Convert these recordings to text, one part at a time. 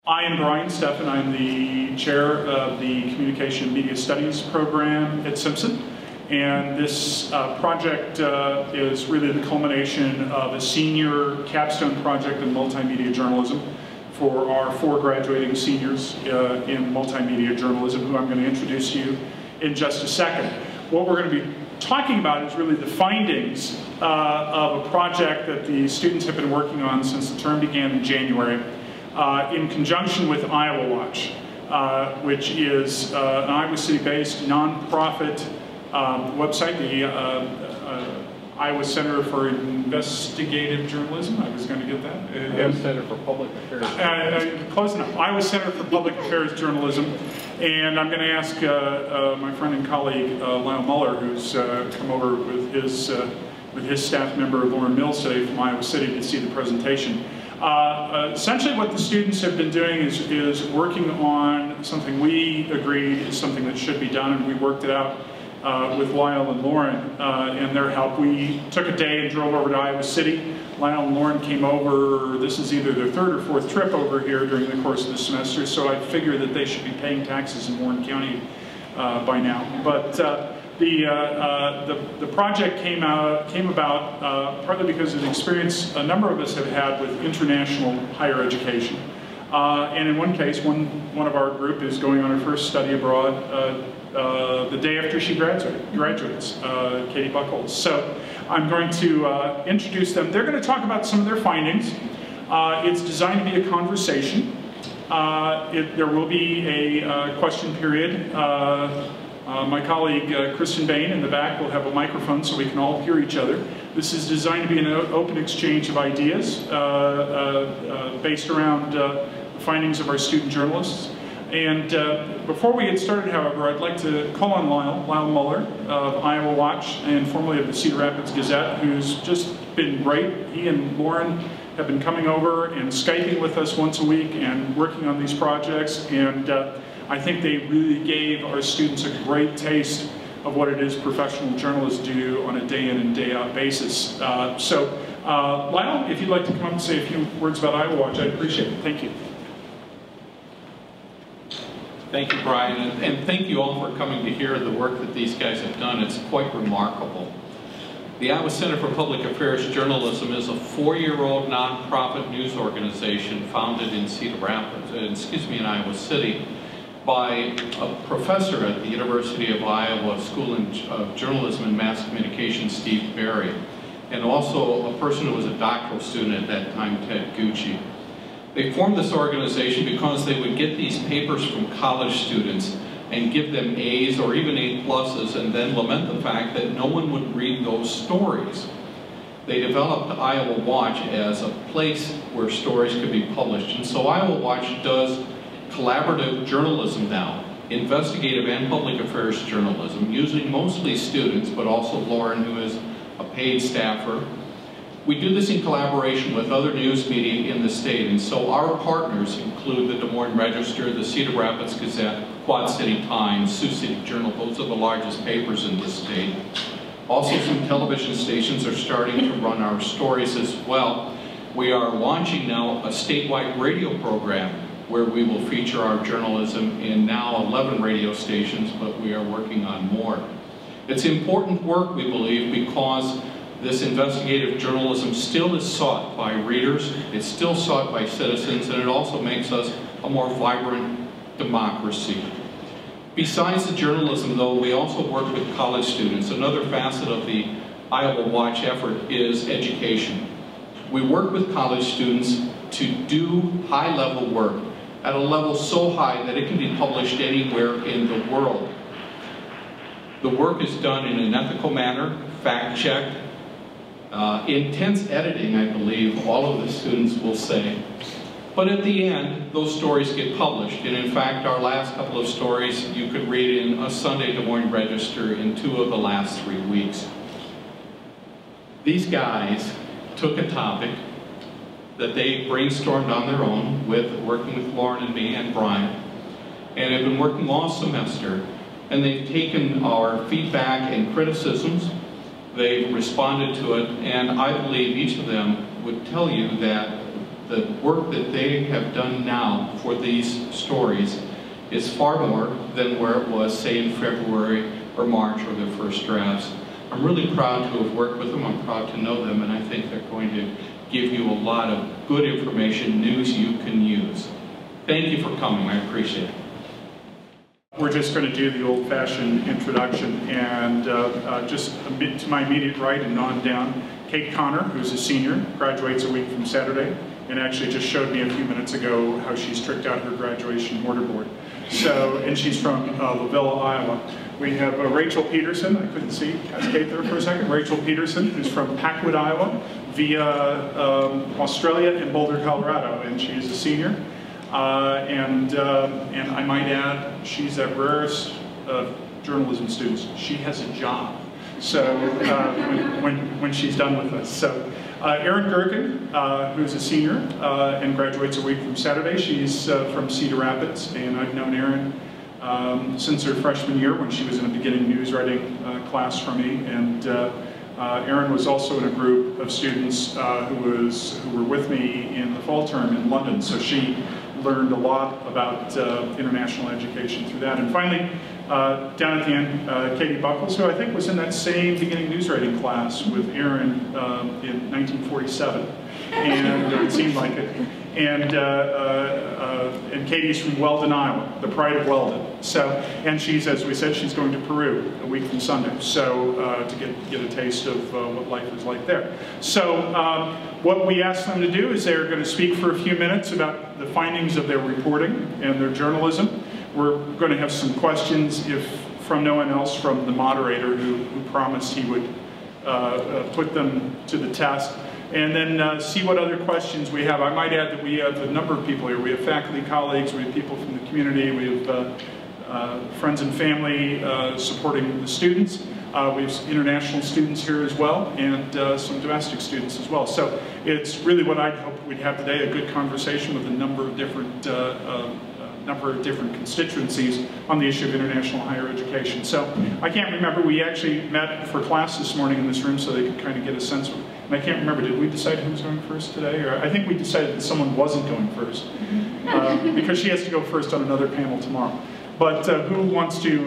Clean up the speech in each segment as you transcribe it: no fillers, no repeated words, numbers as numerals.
I am Brian Steffen. I'm the chair of the Communication and Media Studies program at Simpson. And this project is really the culmination of a senior capstone project in multimedia journalism for our 4 graduating seniors in multimedia journalism, who I'm going to introduce to you in just a second. What we're going to be talking about is really the findings of a project that the students have been working on since the term began in January, in conjunction with Iowa Watch, which is an Iowa City-based nonprofit website, the Iowa Center for Investigative Journalism. I was going to get that. Iowa Center for Public Affairs. Close enough. Iowa Center for Public Affairs Journalism. And I'm going to ask my friend and colleague Lyle Muller, who's come over with his staff member Lauren Mills today from Iowa City to see the presentation. Essentially what the students have been doing is working on something we agreed is something that should be done, and we worked it out with Lyle and Lauren and their help. We took a day and drove over to Iowa City. Lyle and Lauren came over, this is either their 3rd or 4th trip over here during the course of the semester, so I figure that they should be paying taxes in Warren County by now. But the project came about partly because of the experience a number of us have had with international higher education. And in one case, one of our group is going on her first study abroad the day after she graduates, Katie Buckholz. So I'm going to introduce them. They're going to talk about some of their findings. It's designed to be a conversation. There will be a question period. My colleague Kristen Bain in the back will have a microphone so we can all hear each other. This is designed to be an open exchange of ideas based around the findings of our student journalists. And before we get started, however, I'd like to call on Lyle Muller of Iowa Watch and formerly of the Cedar Rapids Gazette, who's just been great. He and Lauren have been coming over and Skyping with us once a week and working on these projects. And I think they really gave our students a great taste of what it is professional journalists do on a day in and day out basis. Lyle, if you'd like to come up and say a few words about Iowa Watch, I'd appreciate it. Thank you. Thank you, Brian, and thank you all for coming to hear the work that these guys have done. It's quite remarkable. The Iowa Center for Public Affairs Journalism is a 4-year-old nonprofit news organization founded in in Iowa City by a professor at the University of Iowa School of Journalism and Mass Communication, Steve Berry, and also a person who was a doctoral student at that time, Ted Gucci. They formed this organization because they would get these papers from college students and give them A's or even A+, and then lament the fact that no one would read those stories. They developed Iowa Watch as a place where stories could be published. And so Iowa Watch does collaborative journalism now, investigative and public affairs journalism, using mostly students, but also Lauren, who is a paid staffer. We do this in collaboration with other news media in the state, and so our partners include the Des Moines Register, the Cedar Rapids Gazette, Quad City Times, Sioux City Journal. Those are the largest papers in the state. Also, some television stations are starting to run our stories as well. We are launching now a statewide radio program where we will feature our journalism in now 11 radio stations, but we are working on more. It's important work, we believe, because this investigative journalism still is sought by readers, it's still sought by citizens, and it also makes us a more vibrant democracy. Besides the journalism, though, we also work with college students. Another facet of the Iowa Watch effort is education. We work with college students to do high-level work at a level so high that it can be published anywhere in the world. The work is done in an ethical manner, fact-checked, intense editing, I believe, all of the students will say. But at the end, those stories get published. And in fact, our last couple of stories you could read in a Sunday Des Moines Register in 2 of the last 3 weeks. These guys took a topic that they brainstormed on their own, working with Lauren and me and Brian, and have been working all semester. And they've taken our feedback and criticisms, they've responded to it, and I believe each of them would tell you that the work that they have done now for these stories is far more than where it was, say, in February or March or their first drafts. I'm really proud to have worked with them. I'm proud to know them, and I think they're going to give you a lot of good information, news you can use. Thank you for coming. I appreciate it. We're just going to do the old-fashioned introduction, and just to my immediate right and on down, Kate Connor, who's a senior, graduates a week from Saturday, and actually just showed me a few minutes ago how she's tricked out her graduation mortarboard. So, and she's from LaVilla, Iowa. We have Rachel Peterson. I couldn't see Kate there for a second. Rachel Peterson, who's from Packwood, Iowa, via Australia and Boulder, Colorado, and she's a senior. And I might add, she's that rarest of journalism students. She has a job. So when she's done with us. So Erin Gergen, who's a senior and graduates a week from Saturday. She's from Cedar Rapids, and I've known Erin since her freshman year when she was in a beginning news writing class for me. And Erin was also in a group of students who were with me in the fall term in London. So she learned a lot about international education through that. And finally, down at the end, Katie Buckles, who I think was in that same beginning news writing class with Erin in 1947, and it seemed like it. And Katie's from Weldon, Iowa, the pride of Weldon. So, and she's, as we said, she's going to Peru a week from Sunday, so to get a taste of what life is like there. So, what we asked them to do is they're going to speak for a few minutes about the findings of their reporting and their journalism. We're going to have some questions, if from no one else, from the moderator who promised he would put them to the test. And then see what other questions we have. I might add that we have a number of people here. We have faculty colleagues, we have people from the community, we have friends and family supporting the students. We have international students here as well, and some domestic students as well. So it's really what I hope we'd have today, a good conversation with a number of different constituencies on the issue of international higher education. So I can't remember, we actually met for class this morning in this room so they could kind of get a sense of, and I can't remember, did we decide who was going first today? Or I think we decided that someone wasn't going first, because she has to go first on another panel tomorrow. But who wants to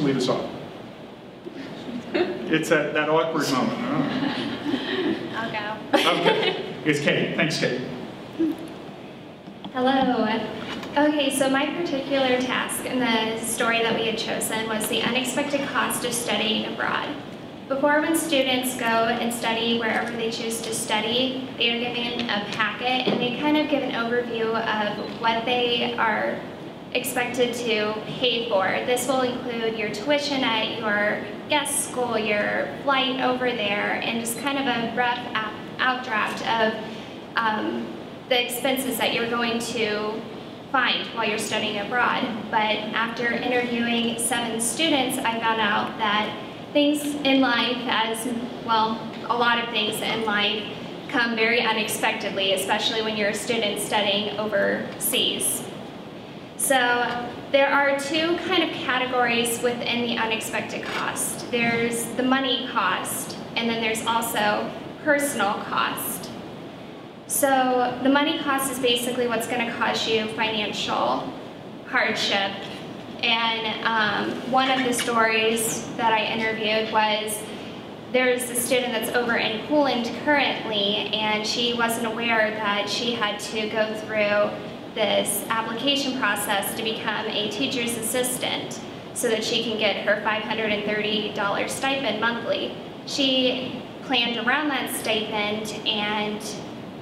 lead us off? It's that awkward moment. Oh. I'll go. Okay, it's Kate. Thanks, Kate. Hello. Okay, so my particular task in the story that we had chosen was the unexpected cost of studying abroad. Before, when students go and study wherever they choose to study, they are given a packet and they kind of give an overview of what they are expected to pay for. This will include your tuition at your guest school, your flight over there, and just kind of a rough outdraft of the expenses that you're going to find while you're studying abroad. But after interviewing 7 students, I found out that things in life, as well, a lot of things in life come very unexpectedly, especially when you're a student studying overseas. So there are 2 kind of categories within the unexpected cost. There's the money cost, and then there's also personal cost. So the money cost is basically what's going to cause you financial hardship. And one of the stories that I interviewed was there's a student that's over in Poland currently, and she wasn't aware that she had to go through this application process to become a teacher's assistant so that she can get her $530 stipend monthly. She planned around that stipend, and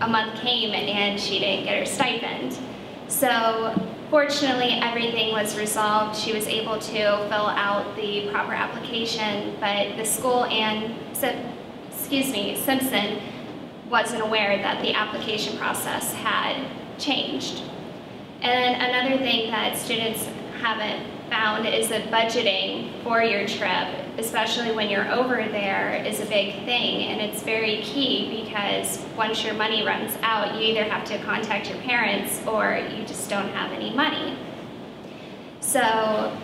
a month came and she didn't get her stipend. So fortunately, everything was resolved. She was able to fill out the proper application, but the school and, Simpson wasn't aware that the application process had changed. And another thing that students haven't found is that budgeting for your trip, especially when you're over there, is a big thing, and it's very key because once your money runs out, you either have to contact your parents or you just don't have any money. So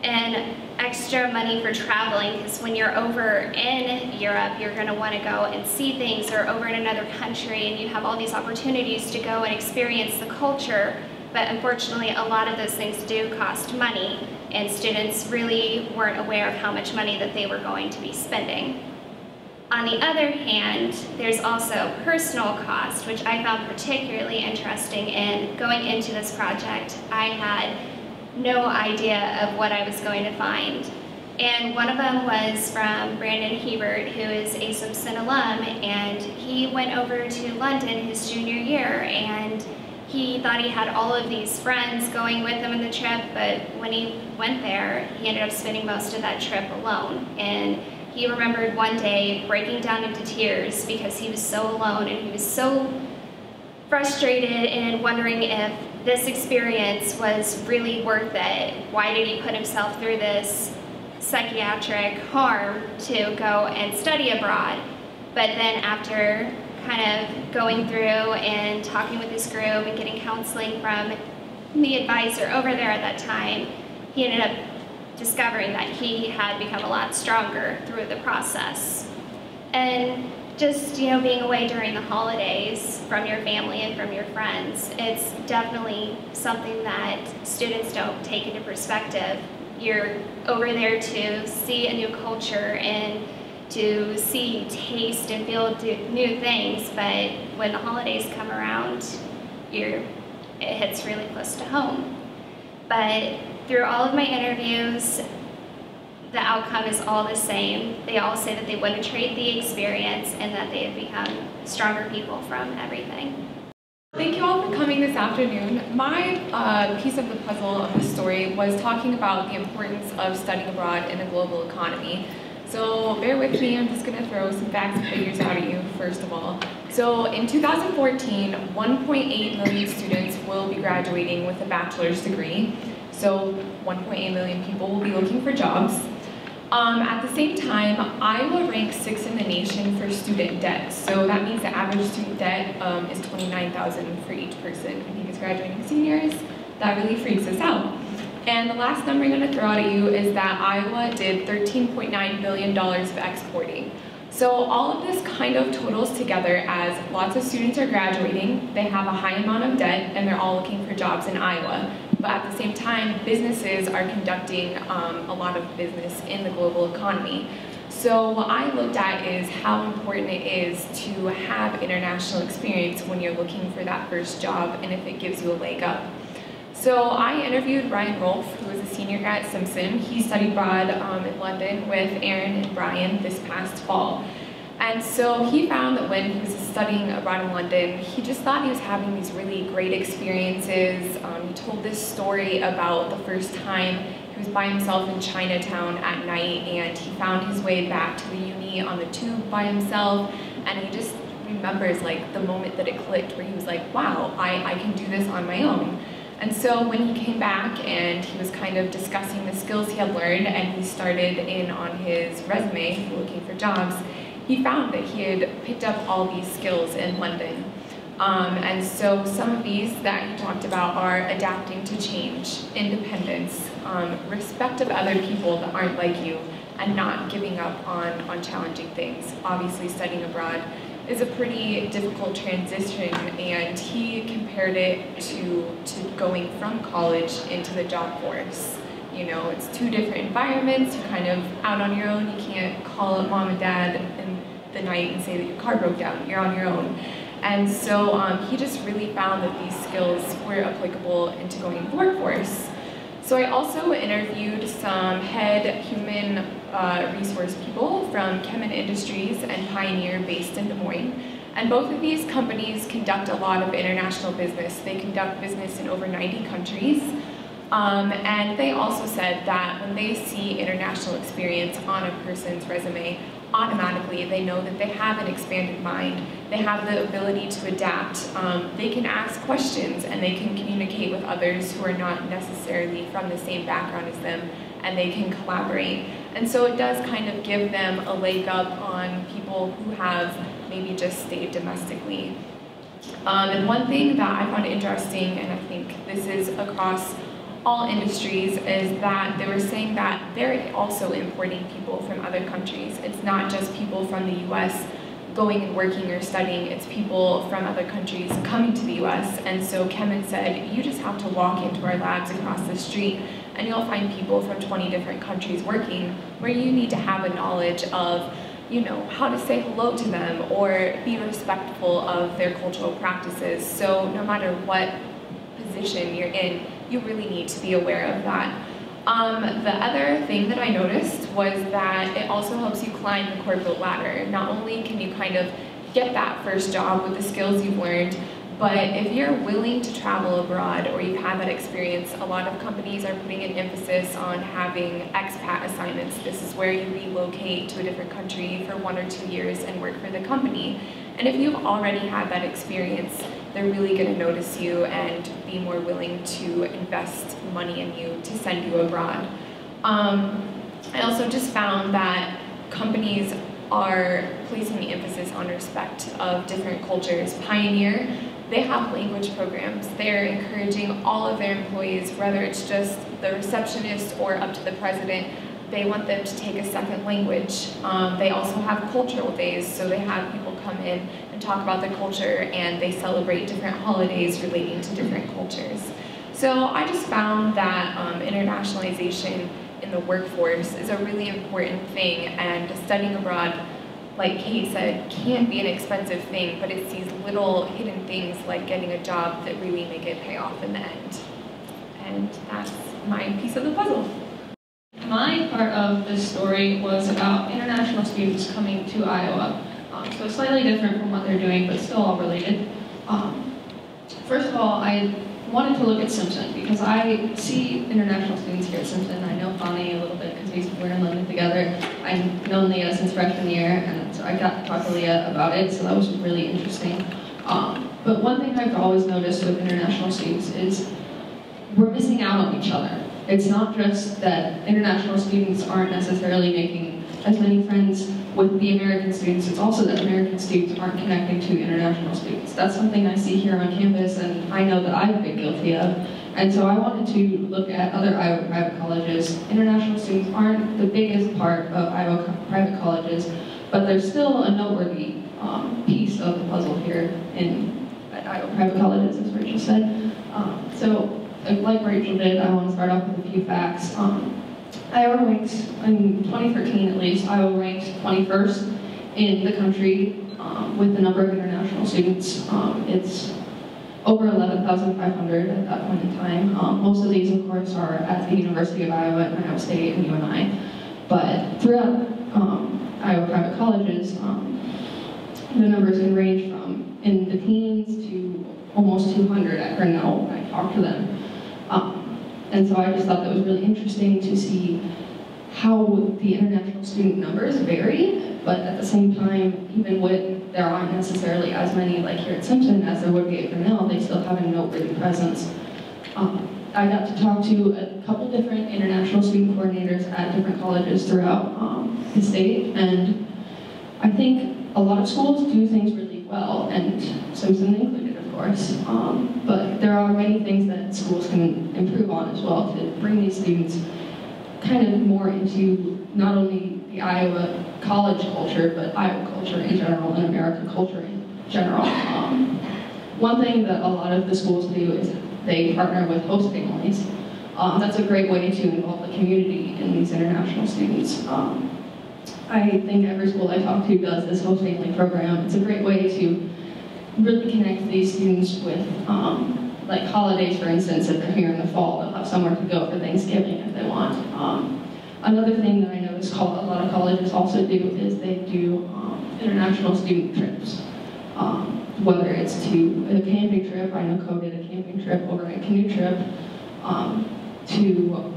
and extra money for traveling, because when you're over in Europe, you're going to want to go and see things, or over in another country, and you have all these opportunities to go and experience the culture. But unfortunately, a lot of those things do cost money, and students really weren't aware of how much money that they were going to be spending. On the other hand, there's also personal cost, which I found particularly interesting. In going into this project, I had no idea of what I was going to find. And one of them was from Brandon Hebert, who is a Simpson alum, and he went over to London his junior year, and he thought he had all of these friends going with him on the trip, but when he went there, he ended up spending most of that trip alone. And he remembered one day breaking down into tears because he was so alone, and he was so frustrated and wondering if this experience was really worth it. Why did he put himself through this psychiatric harm to go and study abroad? But then after kind of going through and talking with his group and getting counseling from the advisor over there at that time, he ended up discovering that he had become a lot stronger through the process. And just, being away during the holidays from your family and from your friends, it's definitely something that students don't take into perspective. You're over there to see a new culture and to see, taste, and feel new things, but when the holidays come around, it hits really close to home. But through all of my interviews, the outcome is all the same. They all say that they wouldn't trade the experience and that they have become stronger people from everything. Thank you all for coming this afternoon. My piece of the puzzle of the story was talking about the importance of studying abroad in a global economy. So bear with me, I'm just going to throw some facts and figures out at you first of all. So in 2014, 1.8 million students will be graduating with a bachelor's degree. So 1.8 million people will be looking for jobs. At the same time, Iowa ranks 6th in the nation for student debt. So that means the average student debt is $29,000 for each person who is graduating seniors. That really freaks us out. And the last number I'm going to throw out at you is that Iowa did $13.9 billion of exporting. So all of this kind of totals together as lots of students are graduating, they have a high amount of debt, and they're all looking for jobs in Iowa. But at the same time, businesses are conducting a lot of business in the global economy. So what I looked at is how important it is to have international experience when you're looking for that first job, and if it gives you a leg up. So I interviewed Ryan Rolfe, who was a senior at Simpson. He studied abroad in London with Aaron and Brian this past fall. And so he found that when he was studying abroad in London, he just thought he was having these really great experiences. He told this story about the first time he was by himself in Chinatown at night, and he found his way back to the uni on the tube by himself, and he just remembers like the moment that it clicked where he was like, wow, I can do this on my own. And so when he came back and he was kind of discussing the skills he had learned, and he started in on his resume looking for jobs, he found that he had picked up all these skills in London. And so some of these that he talked about are adapting to change, independence, respect of other people that aren't like you, and not giving up on challenging things. Obviously studying abroad is a pretty difficult transition, and he compared it to going from college into the job force. You know, it's two different environments. You're kind of out on your own. You can't call up mom and dad in the night and say that your car broke down. You're on your own. And so he just really found that these skills were applicable into going into the workforce. So I also interviewed some head human resource people from Kemin Industries and Pioneer based in Des Moines. And both of these companies conduct a lot of international business. They conduct business in over 90 countries. And they also said that when they see international experience on a person's resume, automatically they know that they have an expanded mind. They have the ability to adapt. They can ask questions, and they can communicate with others who are not necessarily from the same background as them, and they can collaborate. And so it does kind of give them a leg up on people who have maybe just stayed domestically. And one thing that I found interesting, and I think this is across all industries is that they were saying that they're also importing people from other countries. It's not just people from the US going and working or studying, it's people from other countries coming to the US. And so Kevin said, you just have to walk into our labs across the street and you'll find people from 20 different countries working, where you need to have a knowledge of, you know, how to say hello to them or be respectful of their cultural practices. So no matter what position you're in, you really need to be aware of that. The other thing that I noticed was that it also helps you climb the corporate ladder. Not only can you kind of get that first job with the skills you've learned, but if you're willing to travel abroad or you've had that experience, a lot of companies are putting an emphasis on having expat assignments. This is where you relocate to a different country for 1 or 2 years and work for the company. And if you've already had that experience, they're really going to notice you and be more willing to invest money in you to send you abroad. I also just found that companies are placing the emphasis on respect of different cultures. Pioneer, they have language programs. They're encouraging all of their employees, whether it's just the receptionist or up to the president, they want them to take a second language. They also have cultural days, so they have people come in and talk about the culture, and they celebrate different holidays relating to different cultures. So I just found that internationalization in the workforce is a really important thing, and studying abroad, like Kate said, can be an expensive thing, but it's these little hidden things like getting a job that really make it pay off in the end. And that's my piece of the puzzle. My part of this story was about international students coming to Iowa. So slightly different from what they're doing, but still all related. First of all, I wanted to look at Simpson because I see international students here at Simpson. I know Fani a little bit because we're in London together. I've known Leah since freshman year, and so I got to talk to Leah about it, so that was really interesting. But one thing I've always noticed with international students is we're missing out on each other. It's not just that international students aren't necessarily making as many friends with the American students, it's also that American students aren't connecting to international students. That's something I see here on campus, and I know that I've been guilty of. And so I wanted to look at other Iowa private colleges. International students aren't the biggest part of Iowa private colleges, but they're still a noteworthy piece of the puzzle here at Iowa private colleges, as Rachel said. So like Rachel did, I want to start off with a few facts. Iowa ranked, in 2013 at least, Iowa ranked 21st in the country with the number of international students. It's over 11,500 at that point in time. Most of these, of course, are at the University of Iowa and Iowa State and UNI. But throughout Iowa private colleges, the numbers can range from in the teens to almost 200 at Grinnell when I talked to them. And so I just thought that was really interesting to see how the international student numbers vary, but at the same time, even when there aren't necessarily as many like here at Simpson as there would be at Grinnell, they still have a noteworthy presence. I got to talk to a couple different international student coordinators at different colleges throughout the state, and I think a lot of schools do things really well, and Simpson included, of course, but there are many things that schools can improve on as well to bring these students kind of more into not only the Iowa college culture, but Iowa culture in general and American culture in general. One thing that a lot of the schools do is they partner with host families. That's a great way to involve the community in these international students. I think every school I talk to does this host family program. It's a great way to really connect these students with like holidays, for instance. If they're here in the fall, they'll have somewhere to go for Thanksgiving if they want. Another thing that I noticed a lot of colleges also do is they do international student trips. Whether it's to a camping trip, I know Co did a camping trip, overnight canoe trip, to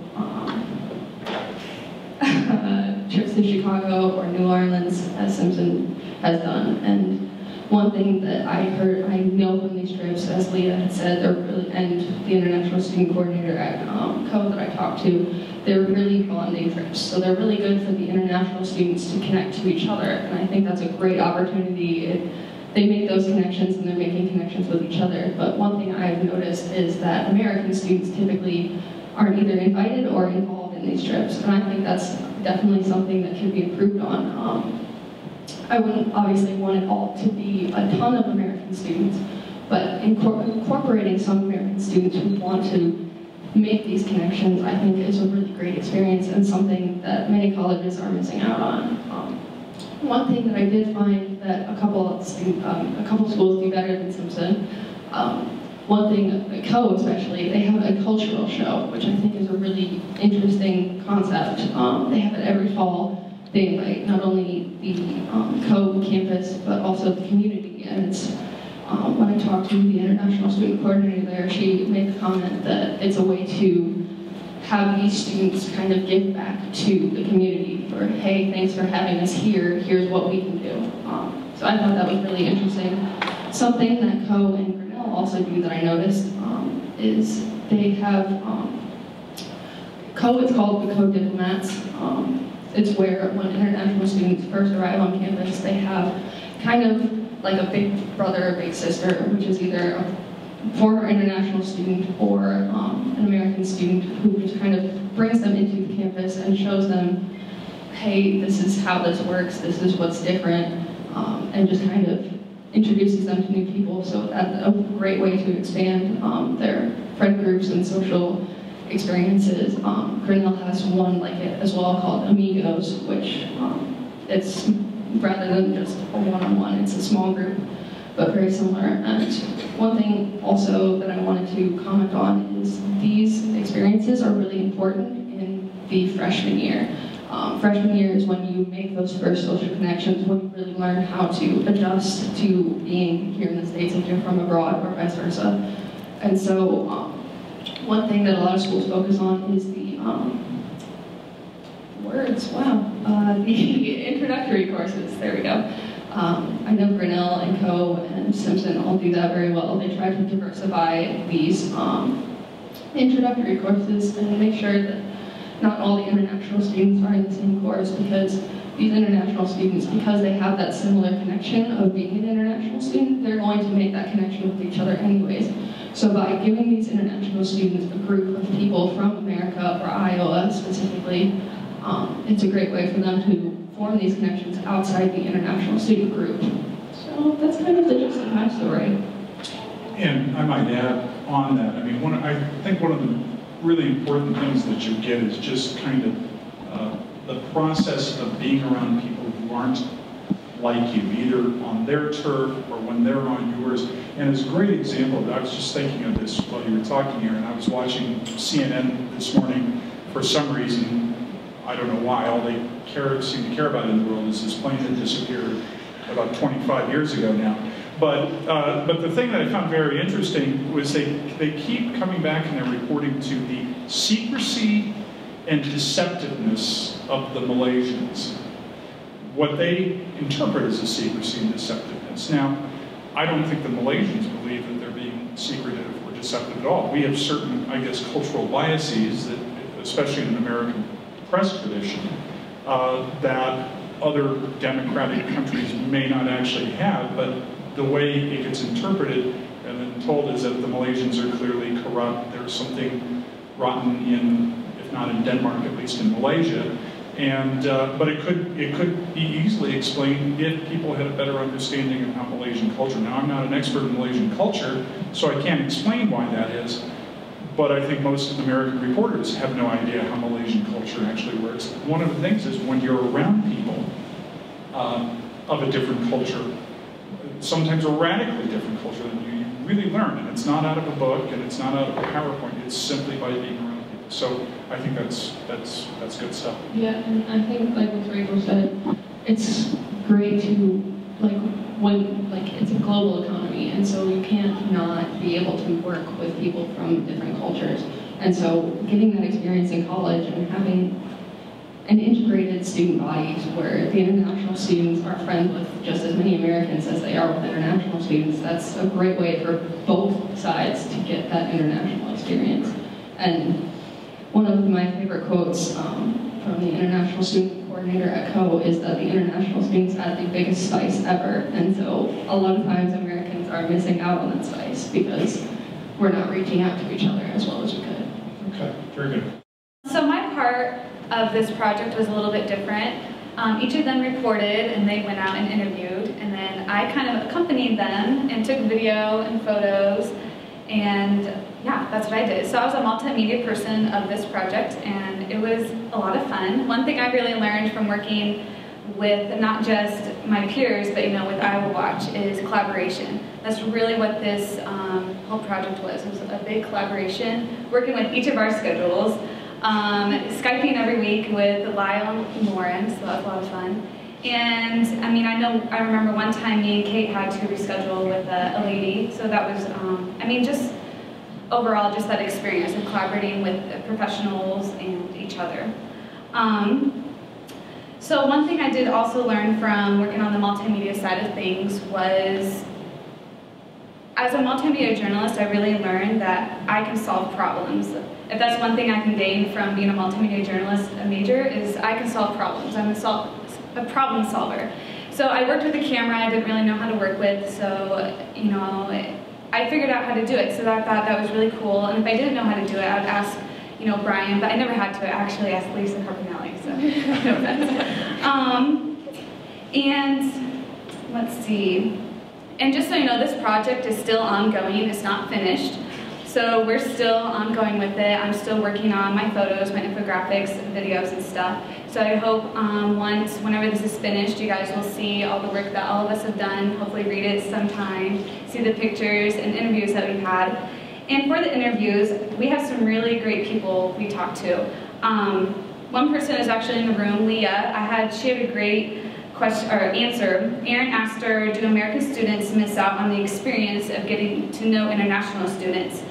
trips to Chicago or New Orleans, as Simpson has done. And one thing that I know from these trips, as Leah had said, and the international student coordinator at Co that I talked to, they're really bonding trips. So they're really good for the international students to connect to each other. And I think that's a great opportunity. They make those connections and they're making connections with each other. But one thing I've noticed is that American students typically aren't either invited or involved in these trips. And I think that's definitely something that can be improved on. I wouldn't obviously want it all to be a ton of American students, but incorporating some American students who want to make these connections, I think, is a really great experience and something that many colleges are missing out on. One thing that I did find that a couple schools do better than Simpson, one thing, Co especially, they have a cultural show, which I think is a really interesting concept. They have it every fall. They invite not only the Co campus, but also the community. And it's, when I talked to the international student coordinator there, she made the comment that it's a way to have these students kind of give back to the community for, hey, thanks for having us here, here's what we can do. So I thought that was really interesting. Something that Co and Grinnell also do that I noticed is they have, Co is called the Co Diplomats. It's where when international students first arrive on campus, they have kind of like a big brother or big sister, which is either a former international student or an American student who just kind of brings them into the campus and shows them, hey, this is how this works, this is what's different, and just kind of introduces them to new people. So that's a great way to expand their friend groups and social experiences. Grinnell has one like it as well called Amigos, which it's rather than just a one-on-one, it's a small group, but very similar. And one thing also that I wanted to comment on is these experiences are really important in the freshman year. Freshman year is when you make those first social connections, when you really learn how to adjust to being here in the States if you're from abroad or vice versa. And so one thing that a lot of schools focus on is the the introductory courses. There we go. I know Grinnell and Co and Simpson all do that very well. They try to diversify these introductory courses and make sure that not all the international students are in the same course, because these international students, because they have that similar connection of being an international student, they're going to make that connection with each other anyways. So by giving these international students a group of people from America or Iowa specifically, it's a great way for them to form these connections outside the international student group. So that's kind of the gist of my story. And I might add on that, I mean, I think one of the really important things that you get is just kind of the process of being around people who aren't like you, either on their turf or when they're on yours. And as a great example, I was just thinking of this while you were talking here, and I was watching CNN this morning. For some reason, I don't know why, all they seem to care about in the world is this plane that disappeared about 25 years ago now. But the thing that I found very interesting was they keep coming back and they're reporting to the secrecy and deceptiveness of the Malaysians. What they interpret as a secrecy and deceptiveness. Now, I don't think the Malaysians believe that they're being secretive or deceptive at all. We have certain, I guess, cultural biases that, especially in an American press tradition, that other democratic countries may not actually have, but the way it gets interpreted and then told is that the Malaysians are clearly corrupt. There's something rotten in, if not in Denmark, at least in Malaysia. And but it could be easily explained if people had a better understanding of how Malaysian culture. Now, I'm not an expert in Malaysian culture, so I can't explain why that is. But I think most American reporters have no idea how Malaysian culture actually works. One of the things is when you're around people of a different culture, sometimes a radically different culture than you really learn, and it's not out of a book and it's not out of a PowerPoint. It's simply by being around people. So I think that's good stuff. Yeah, and I think like what Rachel said, it's great to it's a global economy, and so you can't not be able to work with people from different cultures. And so getting that experience in college and having an integrated student body where the international students are friends with just as many Americans as they are with international students, that's a great way for both sides to get that international experience. And one of my favorite quotes from the international student coordinator at Co is that the international students add the biggest spice ever. And so a lot of times Americans are missing out on that spice because we're not reaching out to each other as well as we could. Okay, very of this project was a little bit different. Each of them reported and they went out and interviewed, and then I kind of accompanied them and took video and photos, and yeah, that's what I did. So I was a multimedia person of this project, and it was a lot of fun. One thing I really learned from working with not just my peers, but with Iowa Watch, is collaboration. That's really what this whole project was. It was a big collaboration, working with each of our schedules, Skyping every week with Lyle and Lauren, so that was a lot of fun. And I remember one time me and Kate had to reschedule with a lady, so that was, just overall just that experience of collaborating with professionals and each other. So one thing I did also learn from working on the multimedia side of things was, as a multimedia journalist, I really learned that I can solve problems. If that's one thing I can gain from being a multimedia journalist, a major, is I can solve problems. I'm a problem solver. So I worked with a camera I didn't really know how to work with, so I figured out how to do it. So I thought that was really cool. And if I didn't know how to do it, I would ask Brian, but I never had to actually ask Lisa Carbonelli, so no offense. And let's see. And just so you know, this project is still ongoing. It's not finished. So we're still ongoing with it. I'm still working on my photos, my infographics, and videos and stuff. So I hope whenever this is finished, you guys will see all the work that all of us have done, hopefully read it sometime, see the pictures and interviews that we've had. And for the interviews, we have some really great people we talked to. One person is actually in the room, Leah. She had a great answer. Aaron asked her, do American students miss out on the experience of getting to know international students?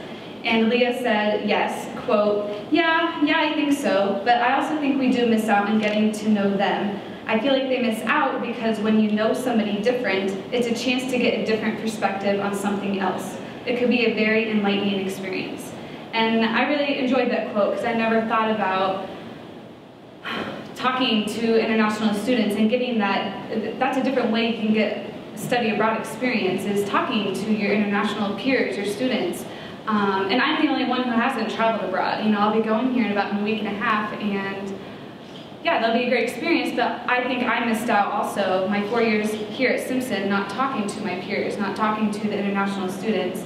And Leah said, yes, quote, yeah, I think so, but I also think we do miss out on getting to know them. I feel like they miss out because when you know somebody different, it's a chance to get a different perspective on something else. It could be a very enlightening experience. And I really enjoyed that quote because I never thought about talking to international students and getting that's a different way you can get study abroad experience, is talking to your international peers, your students. And I'm the only one who hasn't traveled abroad. I'll be going here in about a week and a half, and yeah, that'll be a great experience, but I think I missed out also my 4 years here at Simpson, not talking to my peers, not talking to the international students.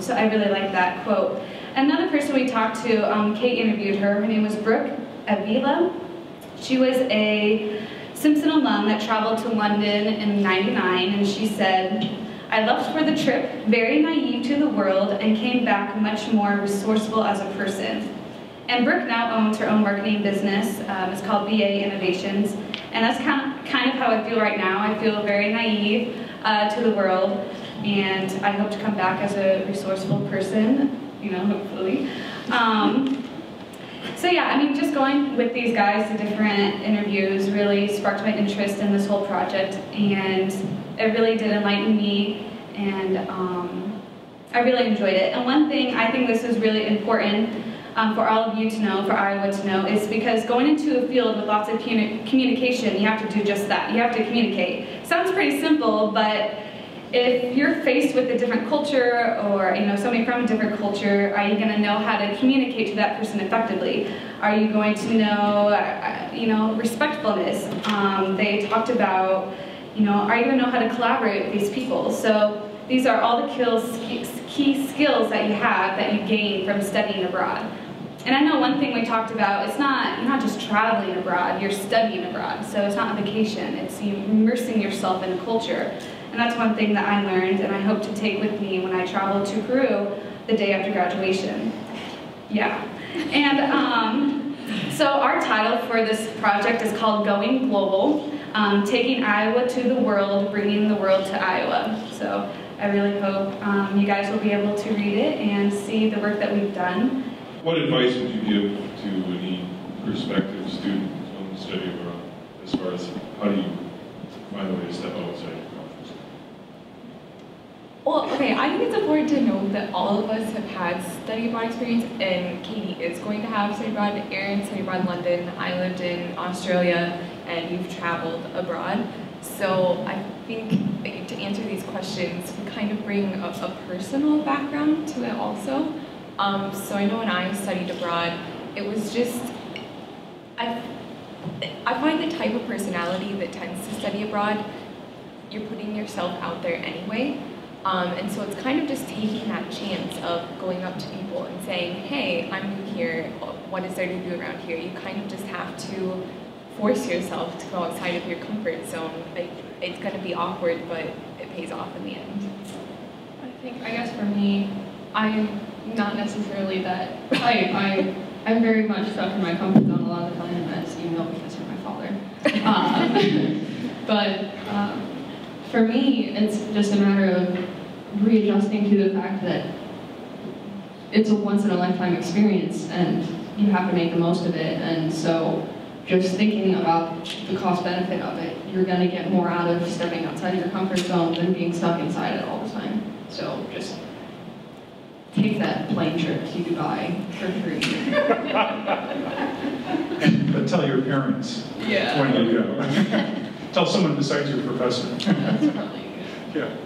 So I really like that quote. Another person we talked to, Kate interviewed her. Her name was Brooke Avila. She was a Simpson alum that traveled to London in '99, and she said, I left for the trip very naive to the world and came back much more resourceful as a person. And Brooke now owns her own marketing business. It's called BA Innovations, and that's kind of how I feel right now. I feel very naive to the world, and I hope to come back as a resourceful person, hopefully. So yeah, just going with these guys to different interviews really sparked my interest in this whole project, and it really did enlighten me, and I really enjoyed it. And one thing I think this is really important for all of you to know, for Iowa to know, is because going into a field with lots of communication, you have to do just that. You have to communicate. Sounds pretty simple, but if you're faced with a different culture or somebody from a different culture, are you going to know how to communicate to that person effectively? Are you going to know, respectfulness? They talked about, are you going to know how to collaborate with these people? So these are all the key skills that you have that you gain from studying abroad. And I know one thing we talked about, you're not just traveling abroad, you're studying abroad. So it's not a vacation, it's you immersing yourself in a culture. And that's one thing that I learned, and I hope to take with me when I travel to Peru the day after graduation. Yeah. And so our title for this project is called Going Global, Taking Iowa to the World, Bringing the World to Iowa. So I really hope you guys will be able to read it and see the work that we've done. What advice would you give to any prospective student on the study abroad, as far as how do you find a way to step outside your comfort zone? Well, okay, I think it's important to note that all of us have had study abroad experience, and Katie is going to have study abroad. Aaron studied abroad in London. I lived in Australia, and you've traveled abroad. So I think to answer these questions, we kind of bring a personal background to it also. So I know when I studied abroad, it was just, I find the type of personality that tends to study abroad, you're putting yourself out there anyway. And so it's kind of just taking that chance of going up to people and saying, hey, I'm new here, what is there to do around here? You kind of just have to force yourself to go outside of your comfort zone. Like, it's going to be awkward, but it pays off in the end. I guess for me, I'm not necessarily that type. I'm very much stuck in my comfort zone a lot of the time, as you know, because you're my father. For me, it's just a matter of readjusting to the fact that it's a once-in-a-lifetime experience, and you have to make the most of it. And so, just thinking about the cost-benefit of it, you're going to get more out of stepping outside your comfort zone than being stuck inside it all the time. So, just take that plane trip to Dubai for free. But tell your parents when you go. Tell someone besides your professor. That's probably good.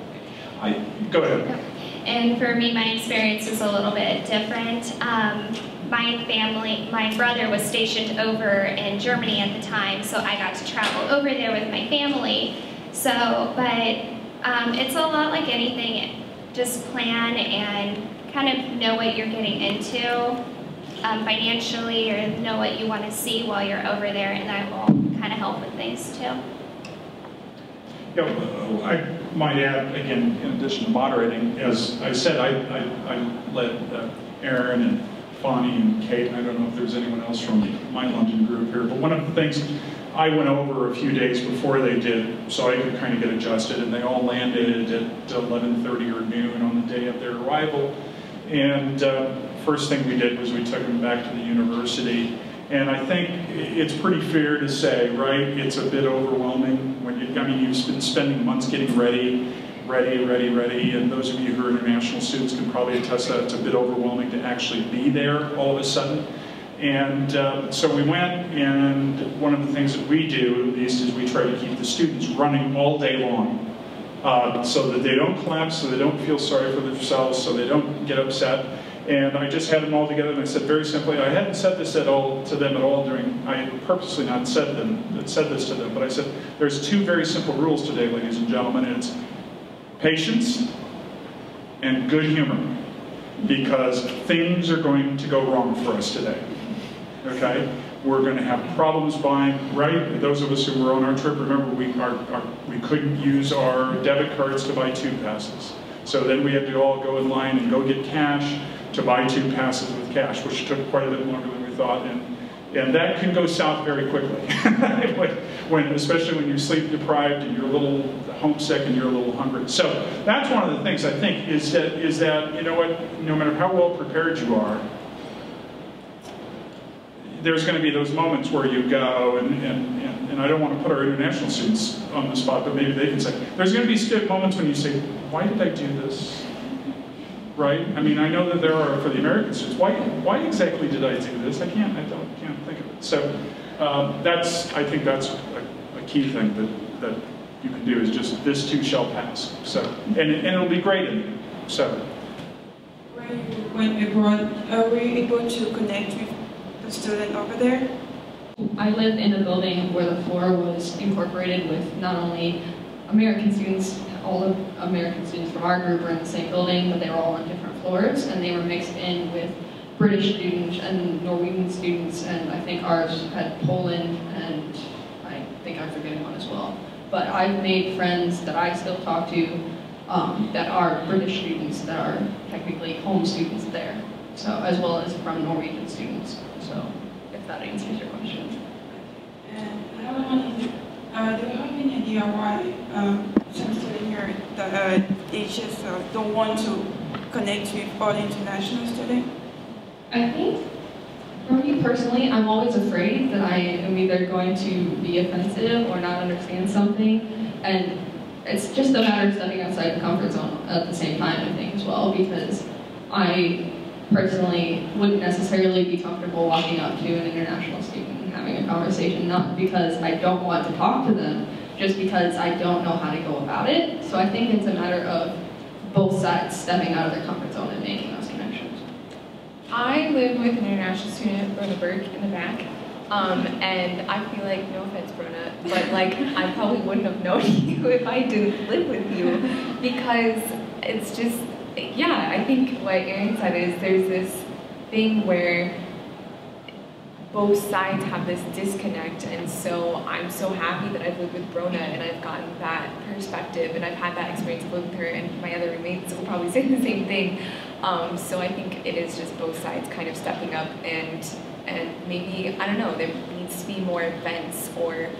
Yeah. Go ahead. And for me, my experience is a little bit different. My brother was stationed over in Germany at the time, so I got to travel over there with my family. But it's a lot like anything. Just plan and kind of know what you're getting into financially, or know what you want to see while you're over there, and that will kind of help with things too. Yeah, I might add, again, in addition to moderating, as I said, I led Aaron and Fonnie and Kate, and I don't know if there's anyone else from my London group here, but one of the things, I went over a few days before they did, so I could kind of get adjusted, and they all landed at 11:30 or noon on the day of their arrival. And first thing we did was we took them back to the university. And I think it's pretty fair to say, right, it's a bit overwhelming when you've been spending months getting ready, and those of you who are international students can probably attest that it's a bit overwhelming to actually be there all of a sudden. And so we went, and one of the things that we do, at least, is we try to keep the students running all day long, so that they don't collapse, so they don't feel sorry for themselves, so they don't get upset. And I just had them all together, and I said very simply, I hadn't said this to them at all during, I had purposely not said this to them, but I said, there's two very simple rules today, ladies and gentlemen, and it's patience and good humor, because things are going to go wrong for us today, okay? We're going to have problems buying, right? Those of us who were on our trip, remember, we couldn't use our debit cards to buy tube passes. So then we had to all go in line and go get cash to buy tube passes with cash, which took quite a bit longer than we thought. And that can go south very quickly, especially when you're sleep deprived and you're a little homesick and you're a little hungry. So that's one of the things I think is that you know what, no matter how well prepared you are, there's going to be those moments where you go, and I don't want to put our international students on the spot, but maybe they can say, there's going to be moments when you say, why did I do this? Right? I mean, I know that there are, for the American students, why exactly did I do this? I can't think of it. So I think that's a key thing that you can do, is just, this too shall pass. So, and it'll be great in you. So. When you went abroad, were you able to connect with the student over there? I lived in a building where the floor was incorporated with not only American students, all of American students from our group were in the same building, but they were all on different floors, and they were mixed in with British students and Norwegian students, and I think ours had Poland, and I think I'm forgetting one as well. But I've made friends that I still talk to that are British students, that are technically home students there, so as well as from Norwegian students. So if that answers your question. And I have one. Do you have any idea why some students here they just don't want to connect with other international students? I think, for me personally, I'm always afraid that I am either going to be offensive or not understand something, and it's just a matter of stepping outside the comfort zone at the same time, I think, as well, because I personally wouldn't necessarily be comfortable walking up to an international student and having a conversation, not because I don't want to talk to them, just because I don't know how to go about it. So I think it's a matter of both sides stepping out of their comfort zone and making those connections. I live with an international student, Bruna Burke, in the back, And I feel like, no offense, Brona, but like I probably wouldn't have known you if I didn't live with you, because it's just, yeah, I think what Erin said is there's this thing where both sides have this disconnect, and so I'm so happy that I've lived with Brona and I've gotten that perspective, and I've had that experience of living with her, and my other roommates will probably say the same thing. So I think it is just both sides kind of stepping up, and maybe, I don't know, there needs to be more events or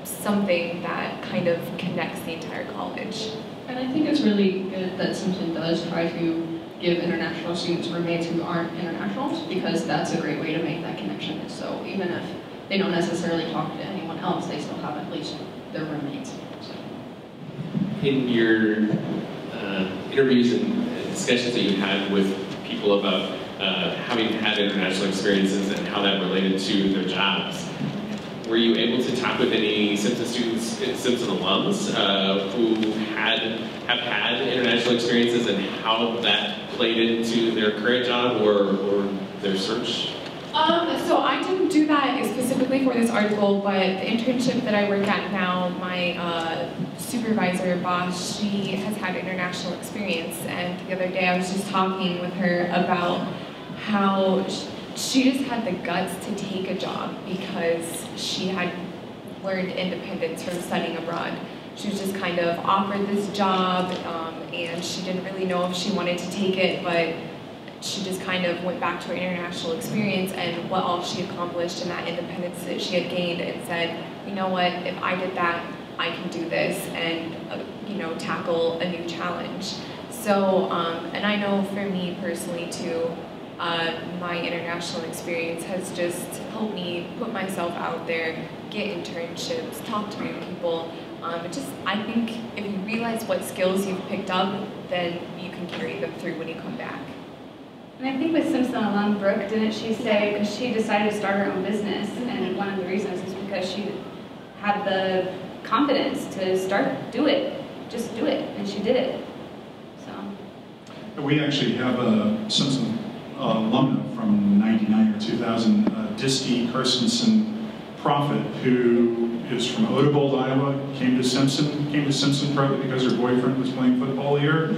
something that kind of connects the entire college. And I think it's really good that Simpson does try to give international students roommates who aren't internationals, because that's a great way to make that connection. So even if they don't necessarily talk to anyone else, they still have at least their roommates. So. In your interviews and discussions that you had with people about having had international experiences and how that related to their jobs, were you able to talk with any Simpson students, Simpson alums, who have had international experiences and how that played into their current job or their search? So I didn't do that specifically for this article, but the internship that I work at now, my supervisor, boss, she has had international experience, and the other day I was just talking with her about how she just had the guts to take a job because she had learned independence from studying abroad. She was just kind of offered this job, and she didn't really know if she wanted to take it, but she just kind of went back to her international experience and what all she accomplished and that independence that she had gained, and said, you know what, if I did that, I can do this and you know, tackle a new challenge. So, and I know for me personally too, my international experience has just helped me put myself out there, get internships, talk to new people. I think if you realize what skills you've picked up, then you can carry them through when you come back. And I think with Simpson alum Brooke, didn't she say, because she decided to start her own business, and one of the reasons is because she had the confidence to do it, just do it, and she did it. So. We actually have a Simpson alumna from 99 or 2000, Disty Carstensen Prophet, who is from Gobal, Iowa, came to Simpson partly because her boyfriend was playing football here,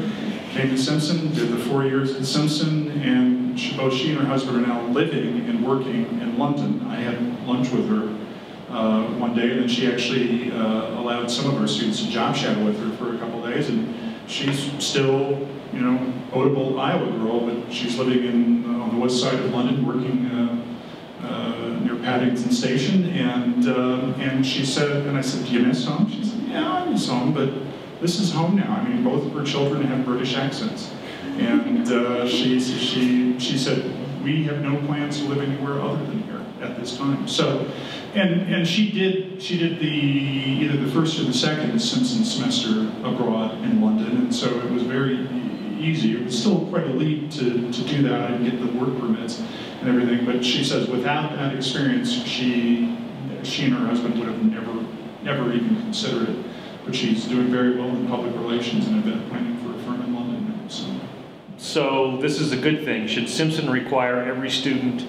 came to Simpson, did the 4 years at Simpson, and both she and her husband are now living and working in London. I had lunch with her one day, and then she actually allowed some of our students to job shadow with her for a couple of days, and she's still, you know, Gobal, Iowa girl, but she's living on the west side of London, working near Paddington Station, and she said, and I said, do you miss home? She said, yeah, I miss home, but this is home now. I mean, both of her children have British accents, and she said, we have no plans to live anywhere other than here at this time. So, and she did either the first or the second Simpson semester abroad in London, and so it was very easy. It was still quite a leap to do that and get the work permits and everything, but she says without that experience, she and her husband would have never even considered it. But she's doing very well in public relations and event planning for a firm in London now. So this is a good thing. Should Simpson require every student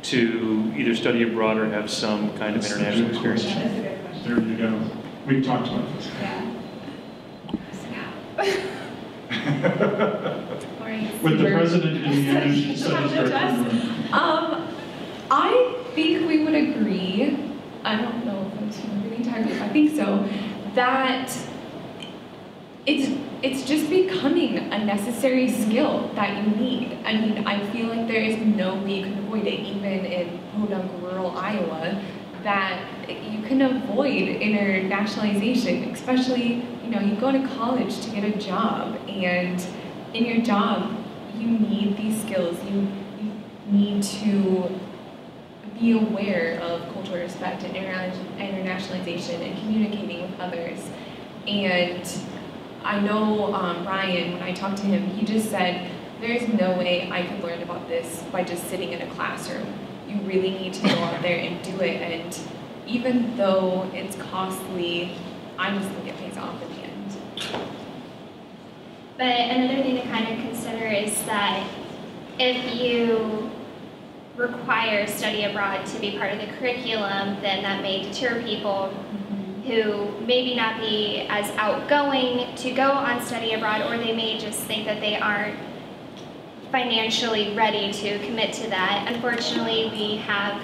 to either study abroad or have some kind of international experience? Yeah, that's a good question. There you go. We've talked about this. Yeah. With the president in the international studies director. I think we would agree, I don't know if I'm speaking really entirely, I think so, that it's just becoming a necessary skill that you need. I mean, I feel like there is no way you can avoid it, even in podunk rural Iowa, that you can avoid internationalization, especially, you know, you go to college to get a job, and in your job, you need these skills. You need to be aware of cultural respect and internationalization and communicating with others. And I know Ryan, when I talked to him, he just said, there's no way I could learn about this by just sitting in a classroom. You really need to go out there and do it. And even though it's costly, I just think it pays off in the end. But another thing to kind of consider is that if you require study abroad to be part of the curriculum, then that may deter people who maybe not be as outgoing to go on study abroad, or they may just think that they aren't financially ready to commit to that. Unfortunately, we have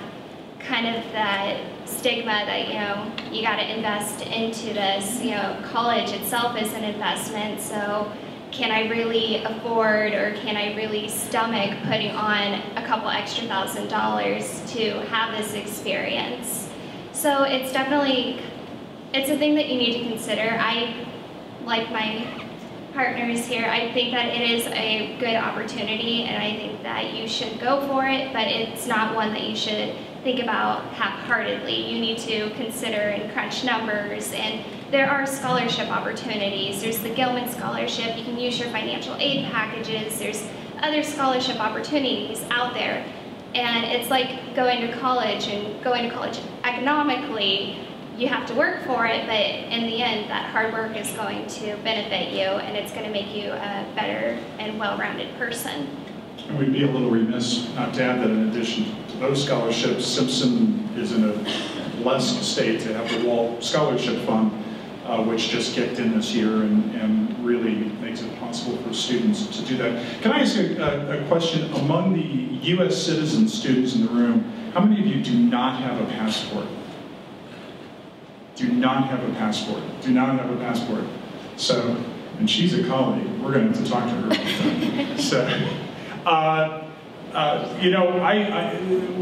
kind of that stigma that, you know, you got to invest into this. You know, college itself is an investment, so can I really afford, or can I really stomach putting on a couple extra $1,000s to have this experience? So it's definitely, it's a thing that you need to consider. I, like my partners here, I think that it is a good opportunity, and I think that you should go for it, but it's not one that you should think about half-heartedly. You need to consider and crunch numbers, and there are scholarship opportunities. There's the Gilman Scholarship. You can use your financial aid packages. There's other scholarship opportunities out there. And it's like going to college, and going to college economically, you have to work for it, but in the end, that hard work is going to benefit you, and it's going to make you a better and well-rounded person. And we'd be a little remiss not to add that in addition to those scholarships, Simpson is in a blessed state to have the Wall Scholarship Fund, which just kicked in this year and really makes it possible for students to do that. Can I ask a question? Among the U.S. citizen students in the room, how many of you do not have a passport? Do not have a passport. Do not have a passport. So, and she's a colleague. We're going to have to talk to her. So, you know,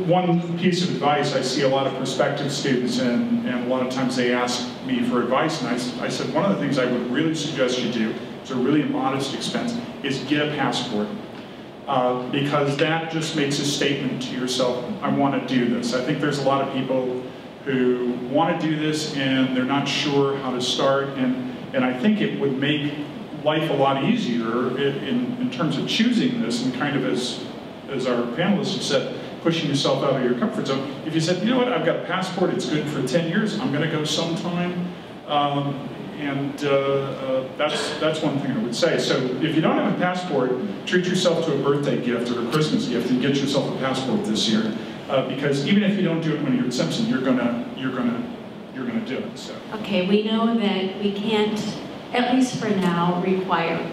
one piece of advice, I see a lot of prospective students, and a lot of times they ask me for advice, and I said, one of the things I would really suggest you do, it's a really modest expense, is get a passport. Because that just makes a statement to yourself, I want to do this. I think there's a lot of people who want to do this and they're not sure how to start, and I think it would make life a lot easier in terms of choosing this, and kind of as our panelists have said, pushing yourself out of your comfort zone. If you said, you know what, I've got a passport, it's good for 10 years, I'm going to go sometime, that's one thing I would say. So if you don't have a passport, treat yourself to a birthday gift or a Christmas gift and get yourself a passport this year. Because even if you don't do it when you're at Simpson, you're gonna do it. So. Okay, we know that we can't, at least for now, require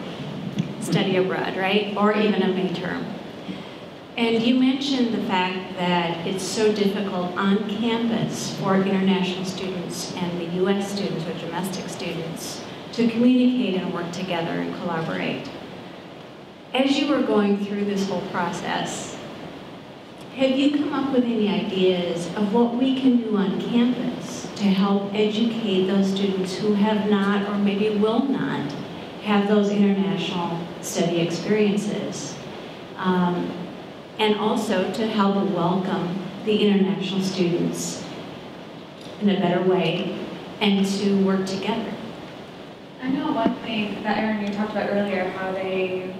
study abroad, right? Or even a midterm. And you mentioned the fact that it's so difficult on campus for international students and the U.S. students or domestic students to communicate and work together and collaborate. As you were going through this whole process, have you come up with any ideas of what we can do on campus to help educate those students who have not, or maybe will not, have those international study experiences? And also to help welcome the international students in a better way and to work together. I know one thing that Erin, you talked about earlier, how they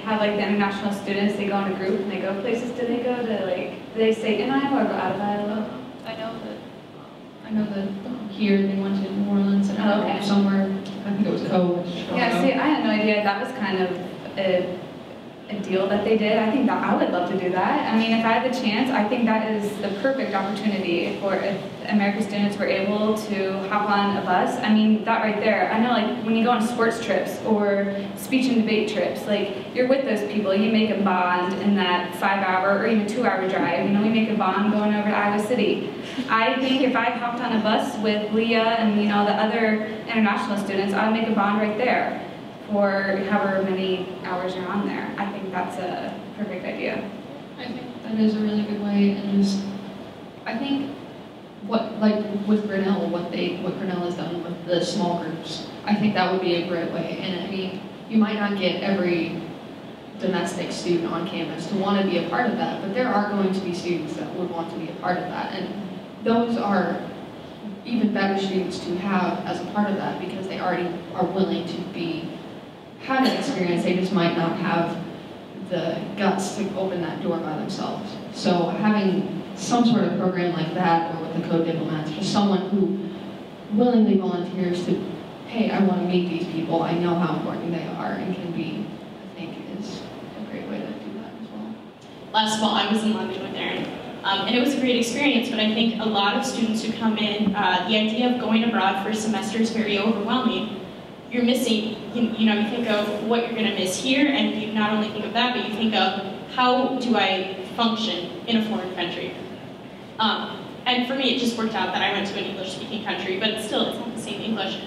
have like the international students, they go in a group and they go places. Do they go to like, do they stay in Iowa or go out of Iowa? I know that here they went to New Orleans and somewhere, I think it was Cove. Yeah, see, I had no idea that was kind of a deal that they did. I think that I would love to do that. I mean, if I had the chance, I think that is the perfect opportunity for if American students were able to hop on a bus. I mean, that right there. I know, like, when you go on sports trips or speech and debate trips, like, you're with those people. You make a bond in that 5-hour or even 2-hour drive. You know, we make a bond going over to Iowa City. I think if I hopped on a bus with Leah and, you know, the other international students, I would make a bond right there for however many hours you're on there. I think that's a perfect idea. I think that is a really good way, and just, I think what, like with Grinnell, what Grinnell has done with the small groups, I think that would be a great way. And I mean, you might not get every domestic student on campus to want to be a part of that, but there are going to be students that would want to be a part of that, and those are even better students to have as a part of that because they already are willing to have an experience. They just might not have the guts to open that door by themselves. So having some sort of program like that, or with the Code Diplomats, for someone who willingly volunteers to, hey, I want to meet these people, I know how important they are, and can be, I think is a great way to do that as well. last fall I was in London with Erin. And it was a great experience, but I think a lot of students who come in, the idea of going abroad for a semester is very overwhelming. You're missing, you think of what you're going to miss here, and you not only think of that, but you think of how do I function in a foreign country. And for me, it just worked out that I went to an English-speaking country, but still, it's not the same English.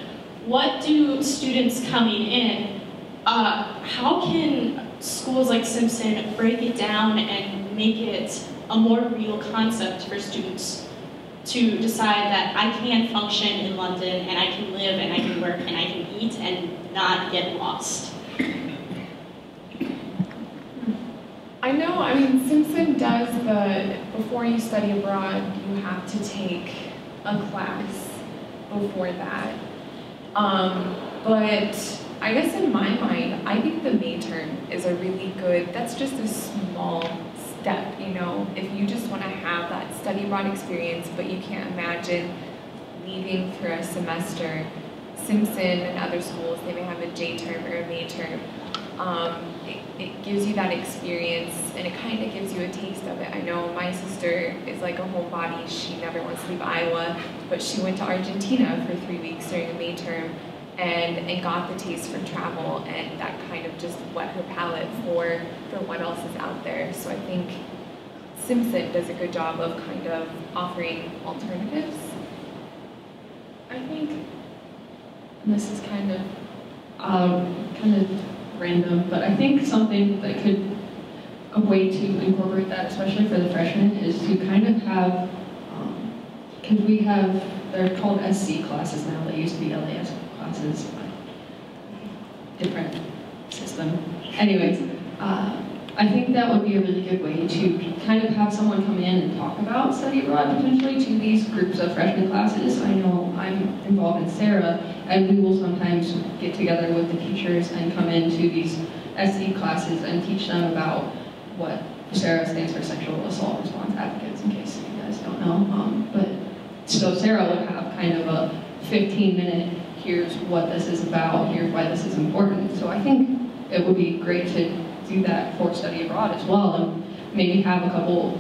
What do students coming in, how can schools like Simpson break it down and make it a more real concept for students to decide that I can function in London and I can live and I can work and I can eat and not get lost? I mean, Simpson does before you study abroad, you have to take a class before that. But I guess in my mind, I think the May term is a really good, that's just a small step, if you just want to have that study abroad experience, but you can't imagine leaving for a semester. Simpson and other schools, they may have a J term or a May term. It gives you that experience, and it kind of gives you a taste of it. I know my sister is like a homebody. She never wants to leave Iowa, but she went to Argentina for 3 weeks during a May term and got the taste for travel, and that kind of just whet her palate for what else is out there. So I think Simpson does a good job of kind of offering alternatives. I think, and this is kind of random, but I think something that could, a way to incorporate that, especially for the freshmen, is to kind of have, because we have, they're called SC classes now, they used to be LAS classes, different system. Anyways, I think that would be a really good way to kind of have someone come in and talk about study abroad potentially to these groups of freshman classes. I know I'm involved in Sarah, and we will sometimes get together with the teachers and come into these SC classes and teach them about what Sarah stands for Sexual Assault Response Advocates, in case you guys don't know. But so Sarah would have kind of a 15-minute, here's what this is about, here's why this is important. So I think it would be great to do that for study abroad as well, and maybe have a couple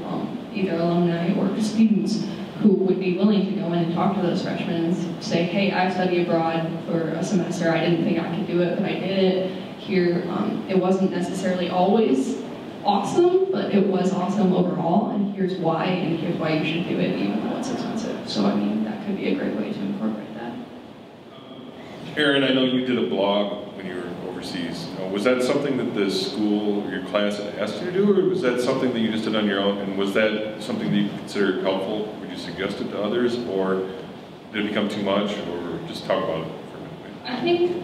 either alumni or students who would be willing to go in and talk to those freshmen and say, hey, I studied abroad for a semester, I didn't think I could do it, but I did it. Here, it wasn't necessarily always awesome, but it was awesome overall, and here's why, and here's why you should do it, even though it's expensive. So I mean, that could be a great way to incorporate that. Erin, I know you did a blog when you were overseas. Was that something that the school or your class had asked you to do, or was that something that you just did on your own? And was that something that you considered helpful? Would you suggest it to others, or did it become too much, or just talk about it for a minute? I think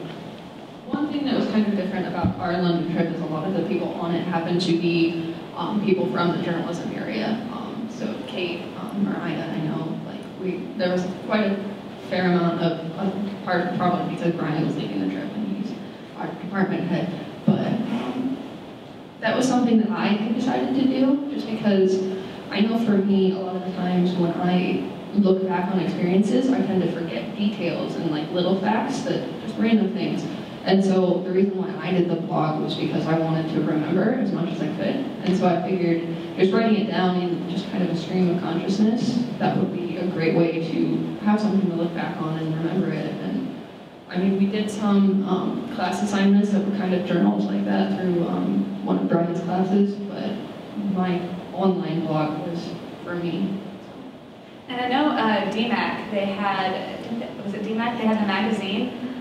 one thing that was kind of different about our London trip is a lot of the people on it happened to be people from the journalism area. So Kate, Mariah, I know, there was quite a fair amount of part, probably because Brian was leading the trip and he's our department head, but that was something that I decided to do just because I know for me, a lot of the times when I look back on experiences, I tend to forget details and little facts, that just random things. And so the reason why I did the blog was because I wanted to remember as much as I could. And so I figured just writing it down in just kind of a stream of consciousness, that would be a great way to have something to look back on and remember it. And I mean, we did some class assignments that were kind of journals like that through one of Brian's classes, but my online blog was for me. And I know DMAC, they had, was it DMAC? They had the magazine.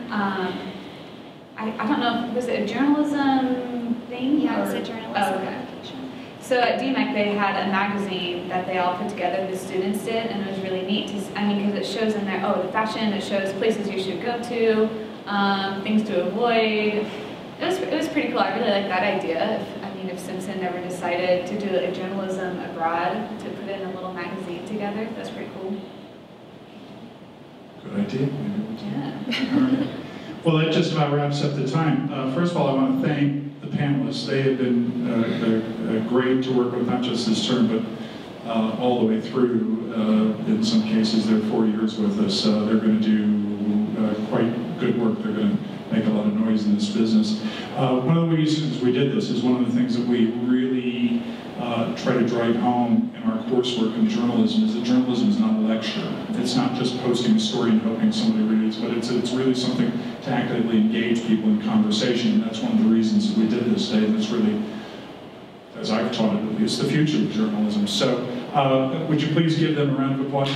I don't know, was it a journalism thing? Yeah, it was a journalism application. So at DMAC, they had a magazine that they all put together, the students did, and it was really neat to, because it shows in there, the fashion, it shows places you should go to, things to avoid. It was pretty cool. I really like that idea. If Simpson ever decided to do a journalism abroad, to put in a little magazine together, that's pretty cool. Good idea. Yeah. All right. Well, that just about wraps up the time. First of all, I want to thank the panelists. They have been great to work with, not just this term, but all the way through. In some cases, they're 4 years with us. They're going to do quite good work. They're going to make a lot of noise in this business. One of the reasons we did this is one of the things that we really try to drive home in our coursework in journalism is that journalism is not a lecture. It's not just posting a story and hoping somebody reads, but it's really something to actively engage people in conversation, and that's one of the reasons that we did this day. That's really, as I've taught it at least, the future of journalism. So would you please give them a round of applause?